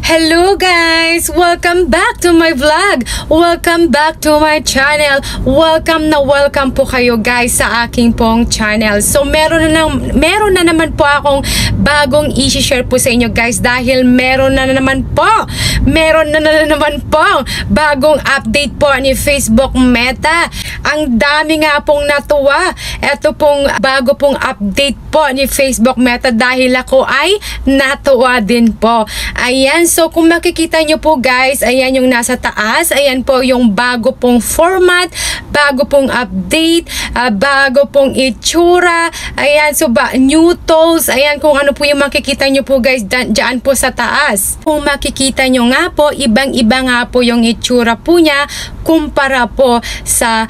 Hello guys! Welcome back to my vlog! Welcome back to my channel! Welcome po kayo guys sa aking pong channel. So meron na naman po akong bagong i-share po sa inyo guys dahil meron na naman po bagong update po ni Facebook Meta. Ang dami nga pong natuwa. Ito pong bago pong update po ni Facebook Meta dahil ako ay natuwa din po. Ayan, so kung makikita nyo po guys, ayan yung nasa taas, ayan po yung bago pong format, bago pong update, bago pong itsura, ayan, so new tools, ayan kung ano po yung makikita nyo po guys, dyan po sa taas. Kung makikita nyo nga po, ibang-iba nga po yung itsura po niya, kumpara po sa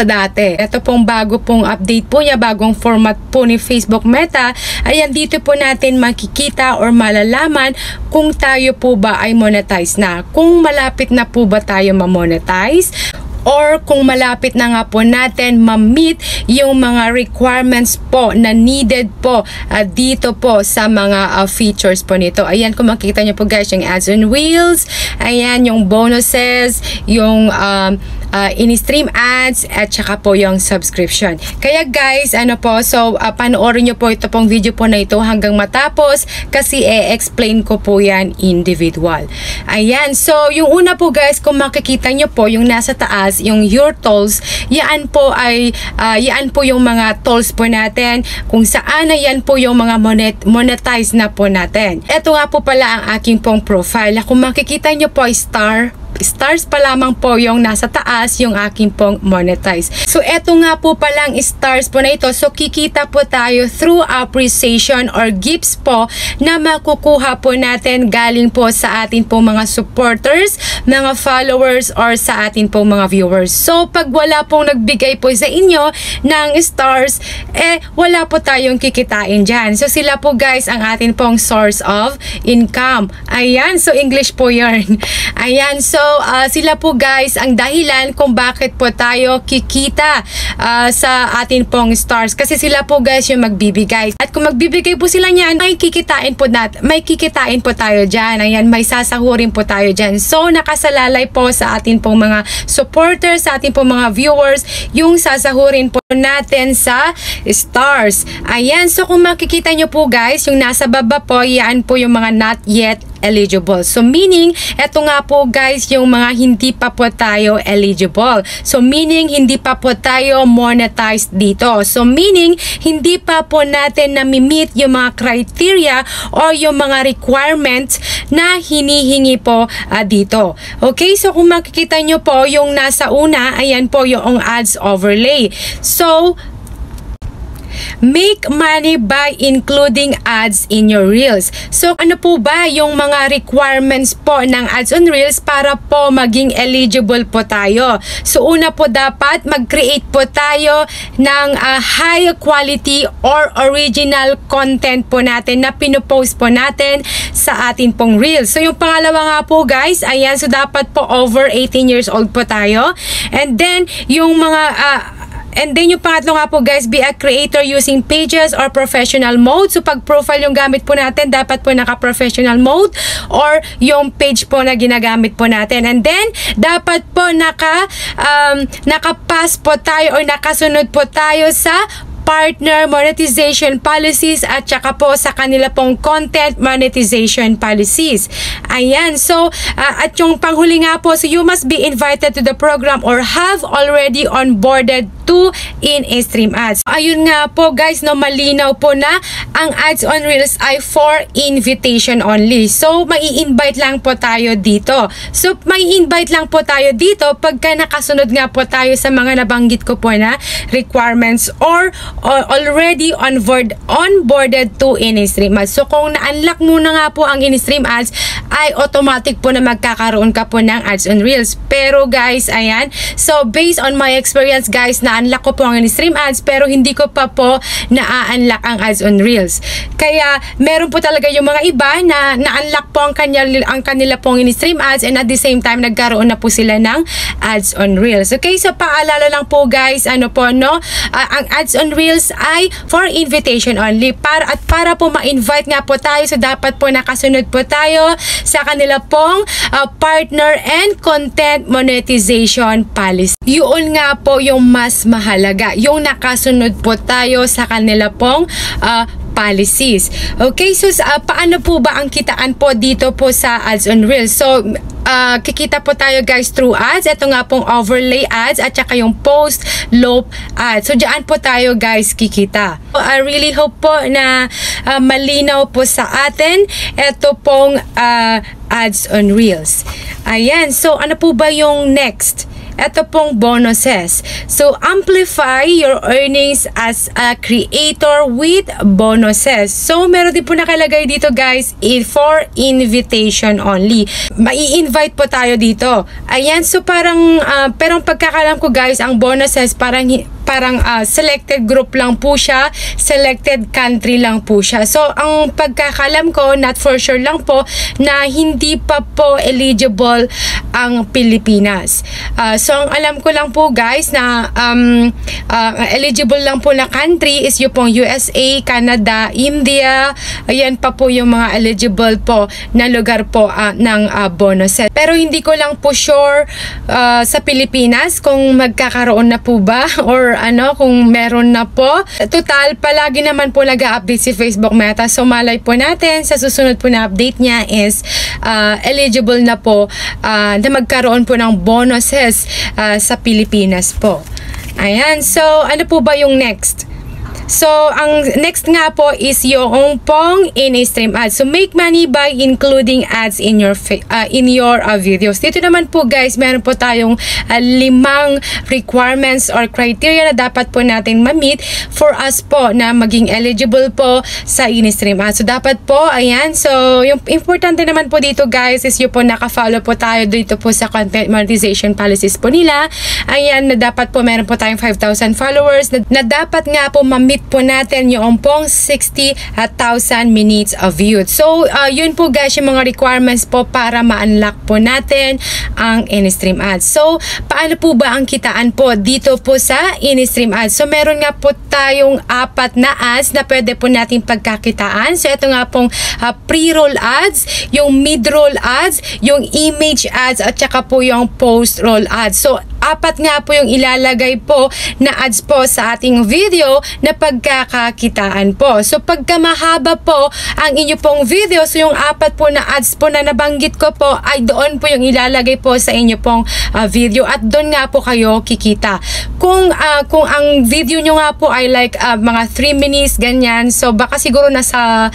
dati. Ito pong bago pong update po niya, bagong format po ni Facebook Meta, ayan dito po natin makikita or malalaman kung tayo po ba ay monetize na. Kung malapit na po ba tayo ma-monetize or kung malapit na nga po natin ma-meet yung mga requirements po na needed po dito po sa mga features po nito. Ayan, kung makikita nyo po guys, yung ads on Reels, ayan, yung bonuses, yung in-stream ads, at saka po yung subscription. Kaya guys, ano po, so panoorin nyo po ito pong video po na ito hanggang matapos kasi explain ko po yan individual. Ayan, so yung una po guys, kung makikita nyo po yung nasa taas, yung your tools, yan po ay yan po yung mga tools po natin kung saan na yan po yung mga monetize na po natin. Ito nga po pala ang aking pong profile. Kung makikita nyo po ay stars pa lamang po yung nasa taas yung aking pong monetize. So eto nga po palang stars po na ito. So kikita po tayo through appreciation or gifts po na makukuha po natin galing po sa atin po mga supporters, mga followers, or sa atin po mga viewers. So pag wala pong nagbigay po sa inyo ng stars, wala po tayong kikitain dyan. So sila po guys ang atin pong source of income. Ayan, so English po yarn. Ayan, so sila po guys ang dahilan kung bakit po tayo kikita sa atin pong stars kasi sila po guys yung magbibigay. At kung magbibigay po sila niyan, may kikitain po tayo dyan. Ayan, may sasahurin po tayo dyan. So nakasalalay po sa atin pong mga supporters, sa atin pong mga viewers, yung sasahurin po natin sa stars. Ayan, so kung makikita nyo po guys, yung nasa baba po, yan po yung mga not yet eligible. So meaning, eto nga po guys yung mga hindi pa po tayo eligible. So meaning, hindi pa po tayo monetized dito. So meaning, hindi pa po natin nami-meet yung mga criteria or yung mga requirements na hinihingi po dito. Okay, so kung makikita nyo po yung nasa una, ayan po yung ads overlay. So make money by including ads in your Reels. So, ano po ba yung mga requirements po ng ads on Reels para po maging eligible po tayo? So, una po dapat mag-create po tayo ng high quality or original content po natin na pinopost po natin sa atin pong Reels. So, yung pangalawa nga po guys, ayan, so dapat po over 18 years old po tayo. And then, yung mga yung pangatlo nga po guys, be a creator using pages or professional mode. So pag profile yung gamit po natin, dapat po naka-professional mode or yung page po na ginagamit po natin. And then, dapat po naka-pass po tayo or nakasunod po tayo sa partner monetization policies at saka po sa kanila pong content monetization policies. Ayan, so at yung panghuli nga po, so you must be invited to the program or have already onboarded to in-stream ads. Ayun nga po guys, no, malinaw po na ang ads on Reels ay for invitation only. So mai-invite lang po tayo dito. So mai-invite lang po tayo dito pagka nakasunod nga po tayo sa mga nabanggit ko po na requirements or already onboarded to in-stream ads. So kung na-unlock muna nga po ang in-stream ads, ay automatic po na magkakaroon ka po ng ads on Reels. Pero guys, ayan, so based on my experience guys, na na-unlock ko po ang in-stream ads pero hindi ko pa po na-unlock ang ads on Reels. Kaya meron po talaga yung mga iba na na-unlock po ang kanila pong in-stream ads and at the same time nagkaroon na po sila ng ads on Reels. Okay, so paalala lang po guys, ang ads on Reels ay for invitation only. Para po ma-invite nga po tayo, so dapat po nakasunod po tayo sa kanila pong partner and content monetization policy. Yun nga po yung mas mahalaga, yung nakasunod po tayo sa kanila pong policies. Okay, so paano po ba ang kitaan po dito po sa ads on Reels? So kikita po tayo guys through ads. Ito nga pong overlay ads at saka yung post loop ads. So diyan po tayo guys kikita. I really hope po na malinaw po sa atin ito pong ads on Reels. Ayan, so ano po ba yung next? Ito pong bonuses. So, amplify your earnings as a creator with bonuses. So, meron din po nakalagay dito guys, for invitation only. Mai-invite po tayo dito. Ayan, so parang, pero ang pagkakalam ko guys, ang bonuses parang selected group lang po siya, selected country lang po siya. So, ang pagkakalam ko, not for sure lang po, na hindi pa po eligible ang Pilipinas. So, ang alam ko lang po guys na eligible lang po na country is yung pong USA, Canada, India. Ayan pa po yung mga eligible po na lugar po ng bonuses. Pero hindi ko lang po sure sa Pilipinas kung magkakaroon na po ba or kung meron na po. Total, palagi naman po nag-update si Facebook Meta. So, malay po natin sa susunod po na update niya is eligible na po na magkaroon po ng bonuses sa Pilipinas po. Ayan. So, ano po ba yung next? So, ang next nga po is yung pong in-stream ads. So, make money by including ads in your videos. Dito naman po guys, meron po tayong 5 requirements or criteria na dapat po natin ma-meet for us po na maging eligible po sa in-stream ads. So, dapat po, ayan. So, yung importante naman po dito guys is yung po naka-follow po tayo dito po sa content monetization policies po nila. Ayan, na dapat po meron po tayong 5,000 followers na dapat nga po ma-meet po natin yung pong 60,000 minutes of view. So, yun po guys yung mga requirements po para ma-unlock po natin ang in-stream ads. So, paano po ba ang kitaan po dito po sa in-stream ads? So, meron nga po tayong 4 na ads na pwede po natin pagkakitaan. So, ito nga pong pre-roll ads, yung mid-roll ads, yung image ads, at saka po yung post-roll ads. So, 4 nga po yung ilalagay po na ads po sa ating video na pagkakakitaan po. So, pagka mahaba po ang inyo pong video, so yung 4 po na ads po na nabanggit ko po ay doon po yung ilalagay po sa inyo pong video at doon nga po kayo kikita. Kung ang video nyo nga po ay like mga 3 minutes, ganyan, so baka siguro nasa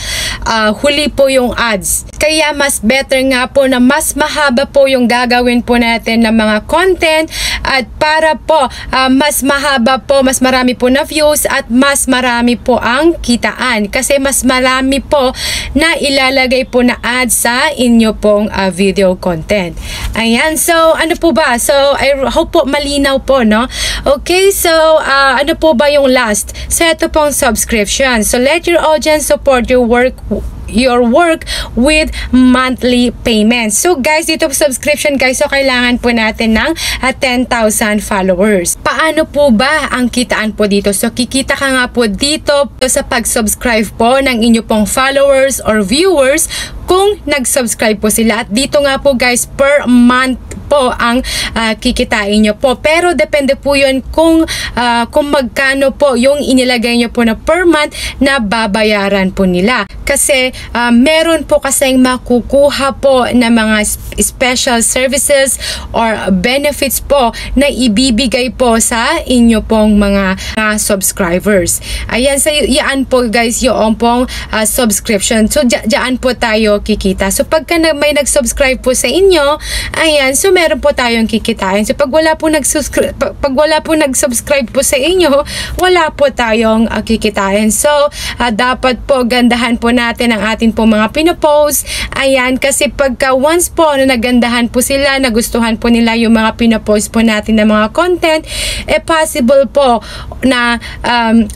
huli po yung ads. Kaya mas better nga po na mas mahaba po yung gagawin po natin ng mga content at para po mas mahaba po, mas marami po na views at mas marami po ang kitaan kasi mas marami po na ilalagay po na ads sa inyo pong video content. Ayan, so ano po ba? So I hope po malinaw po, no? Okay, so ano po ba yung last? So ito pong subscription. So let your audience support your work with monthly payments. So guys, dito subscription guys, so kailangan po natin ng 10,000 followers. Paano po ba ang kitaan po dito? So kikita ka nga po dito sa pag-subscribe po ng inyo pong followers or viewers kung nag-subscribe po sila. At dito nga po guys, per month po ang kikitain nyo po. Pero depende po yun kung magkano po yung inilagay nyo po na per month na babayaran po nila. Kasi meron po kasing makukuha po na mga special services or benefits po na ibibigay po sa inyo pong mga subscribers. Ayan, so yan po guys yung pong subscription. So dyan po tayo kikita. So pagka may nag-subscribe po sa inyo, ayan, so meron po tayong kikitain. So pag wala po nag-subscribe po sa inyo, wala po tayong kikitain. So dapat po gandahan po natin ang atin po mga pinopost. Ayan, kasi pagka once po na nagandahan po sila, nagustuhan po nila yung mga pinopost po natin na mga content, possible po na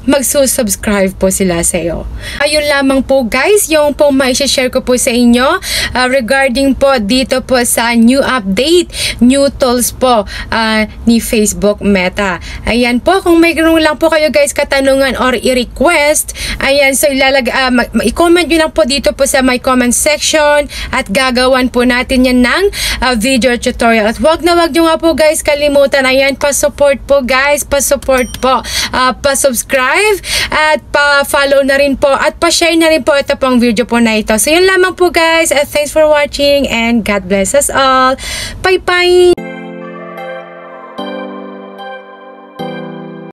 magsusubscribe po sila sa iyo. Ayun lamang po guys, yung po may share ko po sa inyo regarding po dito po sa new update, new tools po ni Facebook Meta. Ayan po, kung may ganoon lang po kayo guys katanungan or i-request, ayan, so i-comment nyo lang po dito po sa my comment section at gagawan po natin yan ng video tutorial. At wag nyo nga po guys kalimutan, ayan, pa-support po guys, pa-support po, pa-subscribe at pa-follow na rin po at pa-share na rin po ito pong video po na ito. So yun lamang po guys, thanks for watching and God bless us all. Bye bye!